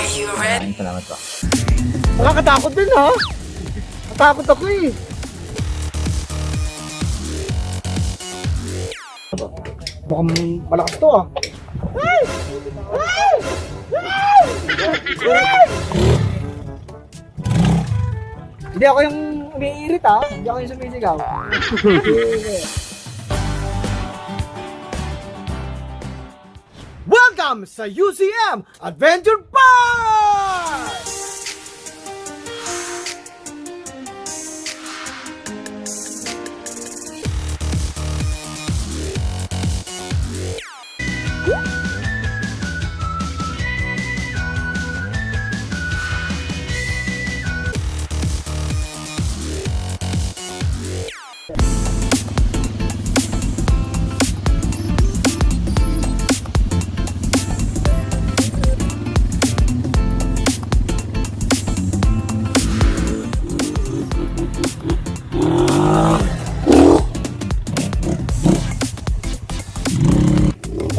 Maraming salamat po. Nakakatakot din ha. Natakot ako eh. Mukhang malakas to ah. Ay! Ay! Ay! Ay! Hindi ako yung umiirit ha. Hindi ako yung sumisigaw. Welcome sa UCM Adventure Park!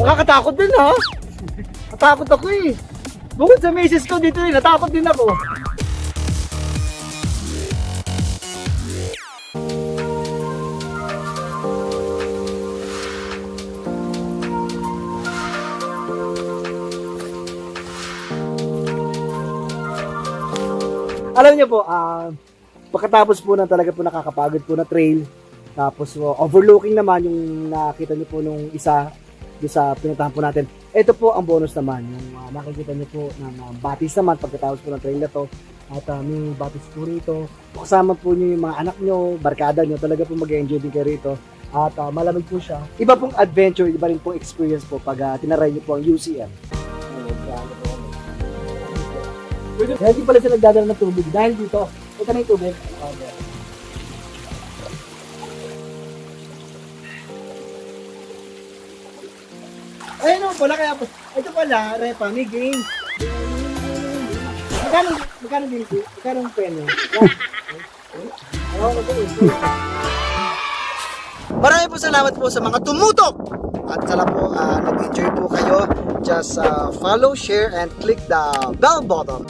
Nakakatakot din ha. Natakot ako eh. Bukod sa misis ko dito rin, natakot din ako. Alam niyo po, pagkatapos po ng talaga po nakakapagod po na trail, tapos overlooking naman yung nakita niyo po nung isa sa pinuntahan po natin. Ito po ang bonus naman, yung nakikita niyo po ng batis naman pagkatapos po ng trail na to. At may batis po rito. Kasama po niyo yung mga anak niyo, barkada niyo, talaga po mag-enjoy din kayo rito. At malamig po siya. Iba pong adventure, iba rin pong experience po pag tinaray niyo po ang UCM. Kaya hindi pala sila nagdadala ng tubig dahil dito, ito na yung tubig. Ayun pala, kaya po, ito pala, Repa, may game. Magkano din ito? Magkano ang penyo? Maraming po salamat po sa mga tumutok! At sana po, nag-enjoy po kayo. Just follow, share, and click the bell button.